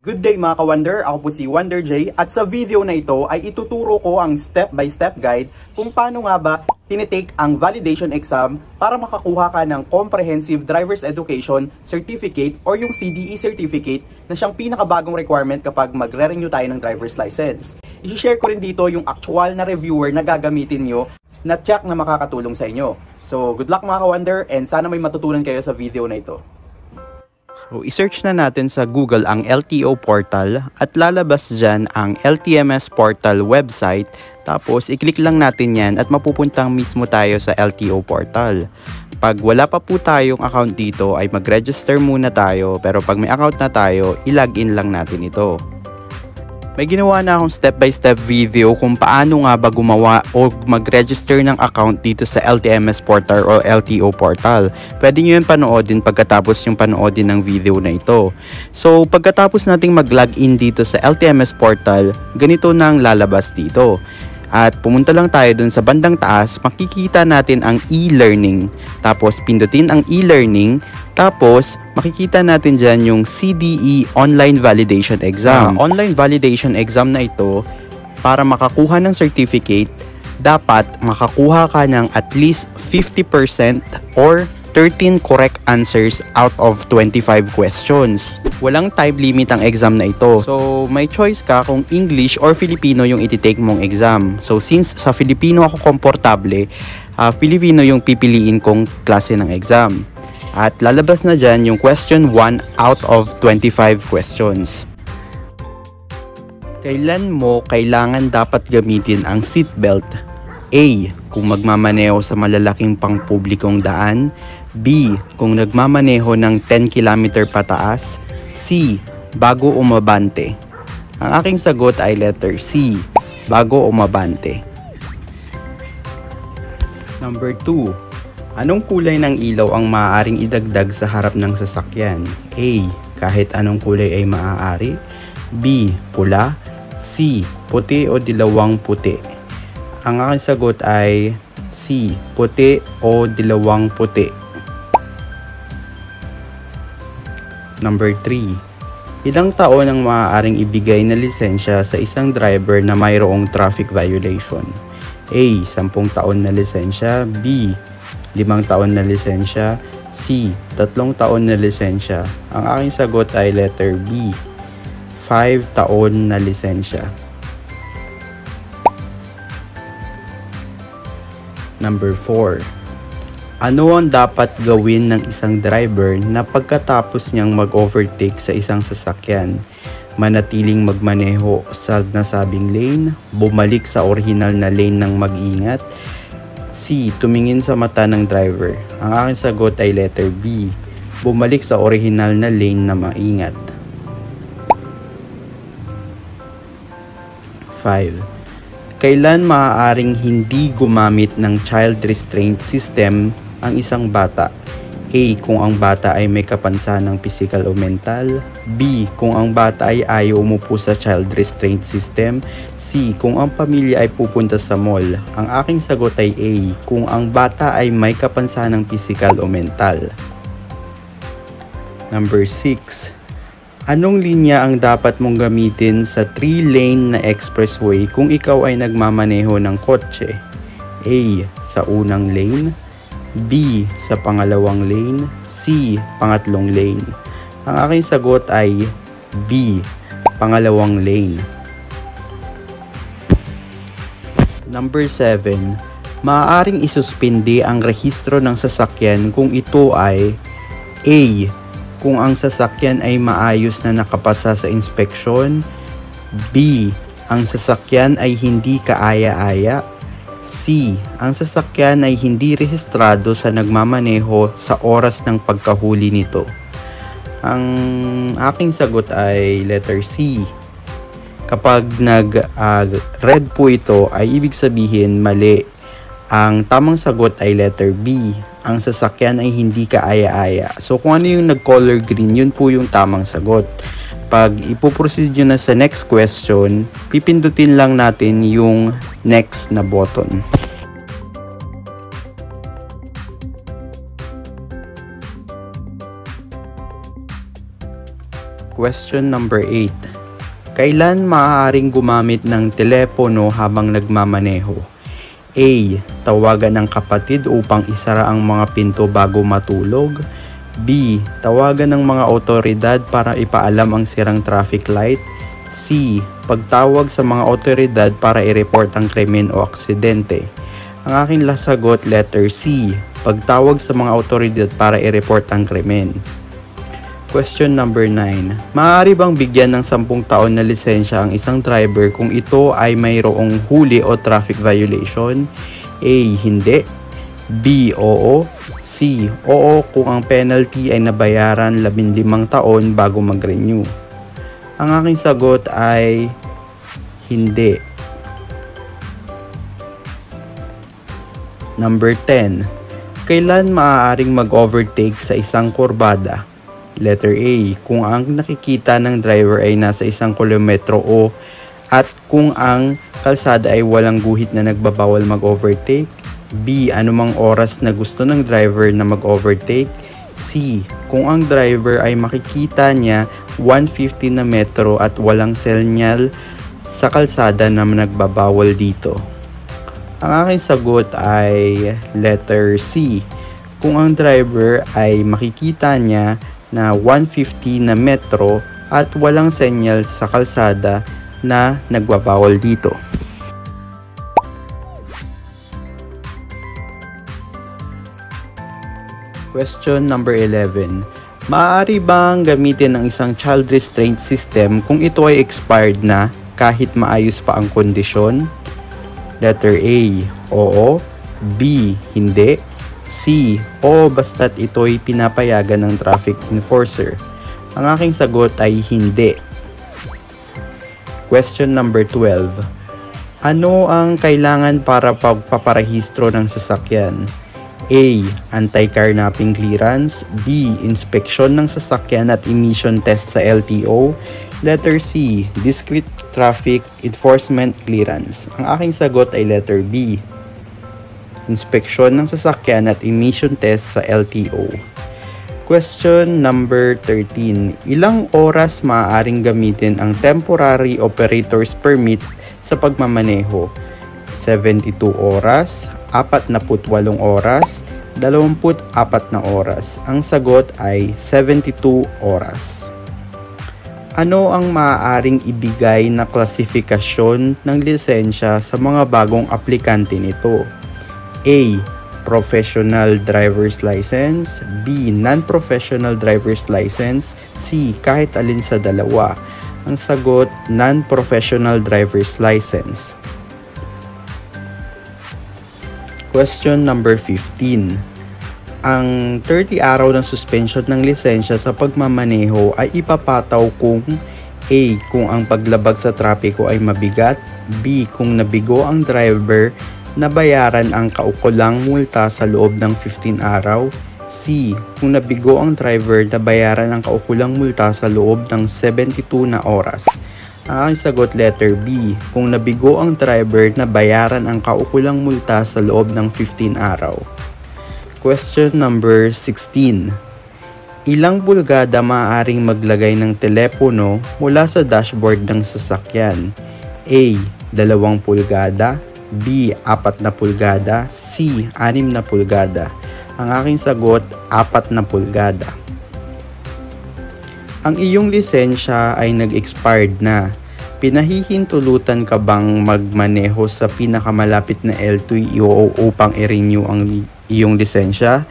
Good day mga ka-Wonder, ako po si Wonder J at sa video na ito ay ituturo ko ang step-by-step guide kung paano nga ba tinitake ang validation exam para makakuha ka ng Comprehensive Driver's Education Certificate or yung CDE Certificate na siyang pinakabagong requirement kapag magre-renew tayo ng driver's license. I-share ko rin dito yung actual na reviewer na gagamitin nyo na check na makakatulong sa inyo. So good luck mga ka-Wonder and sana may matutunan kayo sa video na ito. So, i-search na natin sa Google ang LTO portal at lalabas dyan ang LTMS portal website. Tapos, i-click lang natin yan at mapupuntang mismo tayo sa LTO portal. Pag wala pa po tayong account dito ay mag-register muna tayo. Pero pag may account na tayo, i-login lang natin ito. May ginawa na akong step-by-step video kung paano nga ba gumawa o mag-register ng account dito sa LTMS portal o LTO portal. Pwede nyo yung panoodin pagkatapos yung panoodin ng video na ito. So, pagkatapos nating mag-login dito sa LTMS portal, ganito na ang lalabas dito. At pumunta lang tayo dun sa bandang taas, makikita natin ang e-learning. Tapos, pindutin ang e-learning. Tapos, makikita natin dyan yung CDE Online Validation Exam. Online Validation Exam na ito, para makakuha ng certificate, dapat makakuha ka ng at least 50% or 13 correct answers out of 25 questions. Walang time limit ang exam na ito. So, may choice ka kung English or Filipino yung ititake mong exam. So, since sa Filipino ako komportable, Filipino yung pipiliin kong klase ng exam. At lalabas na dyan yung question 1 out of 25 questions. Kailan mo kailangan dapat gamitin ang seatbelt? A. Kung magmamaneho sa malalaking pangpublikong daan. B. Kung nagmamaneho ng 10 km pataas. C. Bago umabante. Ang aking sagot ay letter C. Bago umabante. Number 2. Anong kulay ng ilaw ang maaaring idagdag sa harap ng sasakyan? A. Kahit anong kulay ay maaari. B. Pula. C. Puti o dilawang puti. Ang aking sagot ay C. Puti o dilawang puti. Number 3. Ilang taon ang maaaring ibigay na lisensya sa isang driver na mayroong traffic violation? A. 10 taon na lisensya. B. 5 taon na lisensya. C. 3 taon na lisensya. Ang aking sagot ay letter B. 5 taon na lisensya. Number 4. Ano ang dapat gawin ng isang driver na pagkatapos niyang mag-overtake sa isang sasakyan? Manatiling magmaneho sa nasabing lane, bumalik sa orihinal na lane ng mag-ingat. C. Tumingin sa mata ng driver. Ang aking sagot ay letter B. Bumalik sa orihinal na lane na maingat. 5. Kailan maaaring hindi gumamit ng child restraint system ang isang bata? A. Kung ang bata ay may kapansanang pisikal o mental. B. Kung ang bata ay ayaw umupo sa child restraint system. C. Kung ang pamilya ay pupunta sa mall. Ang aking sagot ay A. Kung ang bata ay may kapansanang pisikal o mental. Number 6. Anong linya ang dapat mong gamitin sa 3-lane na expressway kung ikaw ay nagmamaneho ng kotse? A. Sa unang lane. B. Sa pangalawang lane. C. Pangatlong lane. Ang aking sagot ay B. Pangalawang lane. Number 7. Maaaring isuspindi ang rehistro ng sasakyan kung ito ay A. Kung ang sasakyan ay maayos na nakapasa sa inspeksyon. B. Ang sasakyan ay hindi kaaya-aya. C. Ang sasakyan ay hindi rehistrado sa nagmamaneho sa oras ng pagkahuli nito. Ang aking sagot ay letter C. Kapag nag-red po ito ay ibig sabihin mali. Ang tamang sagot ay letter B. Ang sasakyan ay hindi kaaya-aya. So kung ano yung nag-color green, yun po yung tamang sagot. Pag ipoproceed nyo na sa next question, pipindutin lang natin yung next na button. Question number 8. Kailan maaaring gumamit ng telepono habang nagmamaneho? A. Tawagan ng kapatid upang isara ang mga pinto bago matulog. B. Tawagan ng mga otoridad para ipaalam ang sirang traffic light. C. Pagtawag sa mga otoridad para i-report ang krimen o aksidente. Ang aking sagot, letter C. Pagtawag sa mga otoridad para i-report ang krimen. Question number 9. Maaari bang bigyan ng 10 taon na lisensya ang isang driver kung ito ay mayroong huli o traffic violation? A. Hindi. B. Oo. C. Oo kung ang penalty ay nabayaran 15 taon bago mag-renew. Ang aking sagot ay hindi. Number 10. Kailan maaaring mag-overtake sa isang kurbada? Letter A. Kung ang nakikita ng driver ay nasa 1 kilometro o at kung ang kalsada ay walang guhit na nagbabawal mag-overtake. B. Anumang oras na gusto ng driver na mag-overtake. C. Kung ang driver ay makikita niya 150 na metro at walang senyal sa kalsada na nagbabawal dito. Ang aking sagot ay letter C. Kung ang driver ay makikita niya na 150 na metro at walang senyal sa kalsada na nagbabawal dito. Question number 11. Maaari bang gamitin ang isang child restraint system kung ito ay expired na kahit maayos pa ang kondisyon? Letter A. Oo. B. Hindi. C. O basta't ito'y pinapayagan ng traffic enforcer. Ang aking sagot ay hindi. Question number 12. Ano ang kailangan para pagpaparehistro ng sasakyan? A. Anti-carnapping clearance. B. Inspeksyon ng sasakyan at emission test sa LTO. Letter C. Discrete traffic enforcement clearance. Ang aking sagot ay letter B. Inspeksyon ng sasakyan at emission test sa LTO. Question number 13. Ilang oras maaaring gamitin ang temporary operator's permit sa pagmamaneho? 72 oras, 48 oras, 24 na oras. Ang sagot ay 72 oras. Ano ang maaaring ibigay na klasifikasyon ng lisensya sa mga bagong aplikante nito? A. Professional driver's license. B. Non-professional driver's license. C. Kahit alin sa dalawa. Ang sagot, non-professional driver's license. Question number 15. Ang 30 araw ng suspension ng lisensya sa pagmamaneho ay ipapataw kung A. Kung ang paglabag sa trapiko ay mabigat. B. Kung nabigo ang driver, nabayaran ang kaukulang multa sa loob ng 15 araw. C. Kung nabigo ang driver, nabayaran ang kaukulang multa sa loob ng 72 na oras. Ang aking sagot, letter B. Kung nabigo ang driver, nabayaran ang kaukulang multa sa loob ng 15 araw. Question number 16. Ilang pulgada maaaring maglagay ng telepono mula sa dashboard ng sasakyan? A. 2 pulgada. B. 4 na pulgada. C. 6 na pulgada. Ang aking sagot, 4 na pulgada. Ang iyong lisensya ay nag-expired na. Pinahihintulutan ka bang magmaneho sa pinakamalapit na LTO upang i-renew ang iyong lisensya?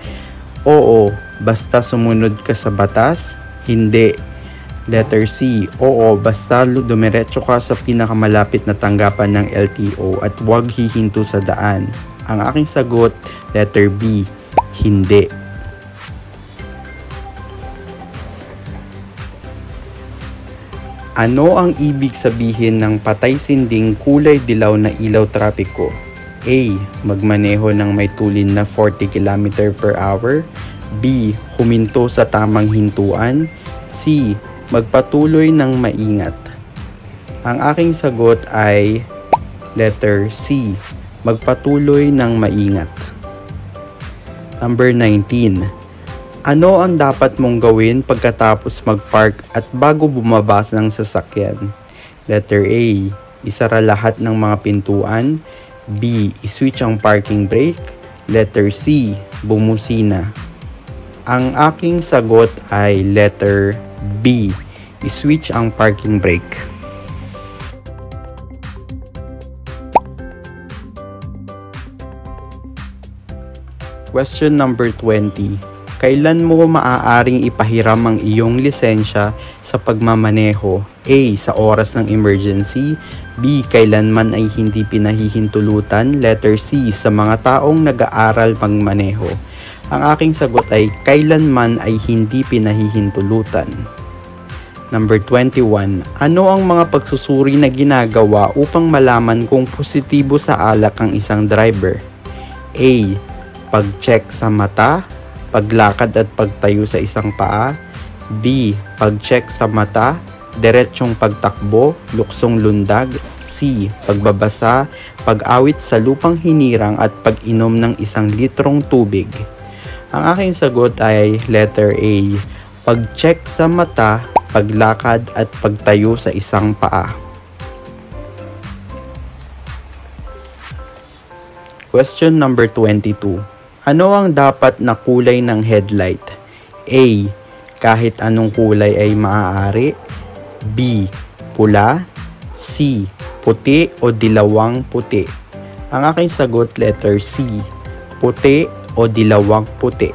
Oo, basta sumunod ka sa batas. Hindi. Letter C. Oo, basta dumiretso ka sa pinakamalapit na tanggapan ng LTO at huwag hihinto sa daan. Ang aking sagot, letter B. Hindi. Ano ang ibig sabihin ng patay-sinding kulay dilaw na ilaw trapiko? A. Magmaneho ng may tulin na 40 km per hour. B. Huminto sa tamang hintuan. C. Magpatuloy ng maingat. Ang aking sagot ay letter C. Magpatuloy ng maingat. Number 19. Ano ang dapat mong gawin pagkatapos mag-park at bago bumaba ng sasakyan? Letter A. Isara lahat ng mga pintuan. B. I-switch ang parking brake. Letter C. Bumusina. Ang aking sagot ay letter B. I-switch ang parking brake. Question number 20. Kailan mo maaaring ipahiram ang iyong lisensya sa pagmamaneho? A. Sa oras ng emergency. B. Kailanman ay hindi pinahihintulutan. Letter C. Sa mga taong nag-aaral magmaneho. Ang aking sagot ay kailanman ay hindi pinahihintulutan. Number 21. Ano ang mga pagsusuri na ginagawa upang malaman kung positibo sa alak ang isang driver? A. Pag-check sa mata. Paglakad at pagtayo sa isang paa. B. Pag-check sa mata, diretsyong pagtakbo, luksong lundag. C. Pagbabasa, pag-awit sa lupang hinirang at pag-inom ng 1 litrong tubig. Ang aking sagot ay letter A. Pag-check sa mata, paglakad at pagtayo sa isang paa. Question number 22. Ano ang dapat na kulay ng headlight? A. Kahit anong kulay ay maaari. B. Pula. C. Puti o dilawang puti. Ang aking sagot letter C. Puti o dilawang puti.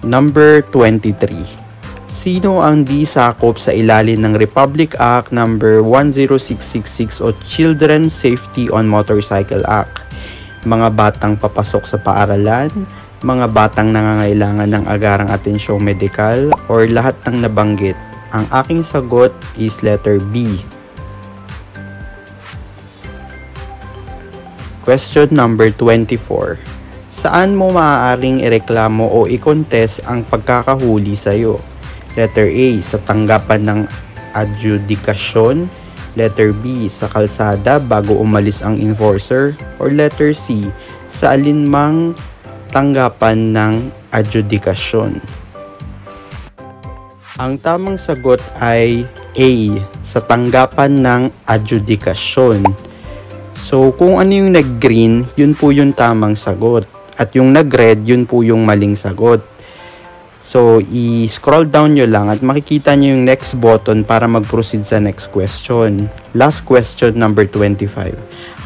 Number 23. Sino ang di sakop sa ilalim ng Republic Act No. 10666 o Children's Safety on Motorcycle Act? Mga batang papasok sa paaralan, mga batang nangangailangan ng agarang atensyong medikal, or lahat ng nabanggit? Ang aking sagot is letter B. Question number 24. Saan mo maaaring ireklamo o i-contest ang pagkakahuli sa'yo? Letter A. Sa tanggapan ng adjudikasyon. Letter B. Sa kalsada bago umalis ang enforcer. Or letter C. Sa alinmang tanggapan ng adjudikasyon. Ang tamang sagot ay A. Sa tanggapan ng adjudikasyon. So, kung ano yung nag-green, yun po yung tamang sagot. At yung nag-red, yun po yung maling sagot. So, i-scroll down nyo lang at makikita nyo yung next button para mag-proceed sa next question. Last question, number 25.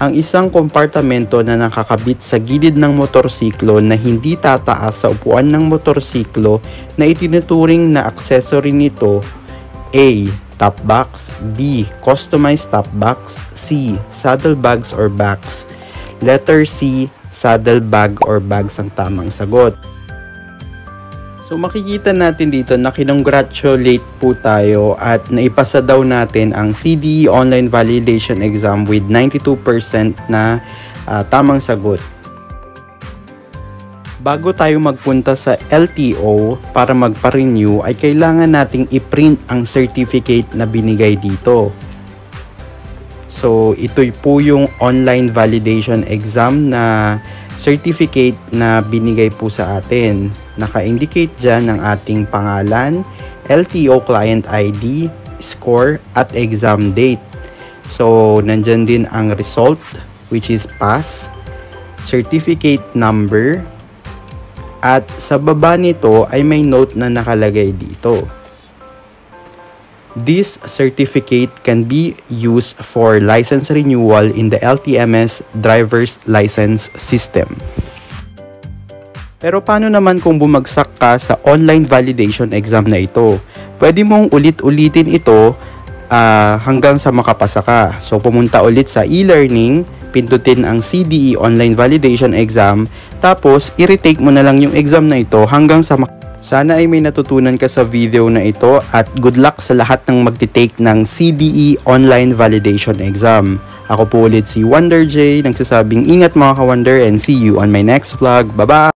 Ang isang kompartamento na nakakabit sa gilid ng motorsiklo na hindi tataas sa upuan ng motorsiklo na itinuturing na accessory nito. A. Top box. B. Customized top box. C. Saddlebags or bags. Letter C. Saddlebag or bags ang tamang sagot. So makikita natin dito na kinongratulate po tayo at naipasa daw natin ang CDE Online Validation Exam with 92% na tamang sagot. Bago tayo magpunta sa LTO para magpa-renew ay kailangan nating i-print ang certificate na binigay dito. So ito po yung online validation exam na certificate na binigay po sa atin. Naka-indicate dyan ng ating pangalan, LTO client ID, score, at exam date. So, nandyan din ang result, which is pass, certificate number, at sa baba nito ay may note na nakalagay dito. This certificate can be used for license renewal in the LTMS driver's license system. Pero paano naman kung bumagsak ka sa online validation exam na ito? Pwede mong ulit-ulitin ito hanggang sa makapasa ka. So pumunta ulit sa e-learning, pindutin ang CDE Online Validation Exam, tapos i-retake mo na lang yung exam na ito hanggang sa Sana ay may natutunan ka sa video na ito at good luck sa lahat ng magti-take ng CDE Online Validation Exam. Ako po ulit si Wonder J, nagsasabing ingat mga ka-Wonder and see you on my next vlog. Bye-bye!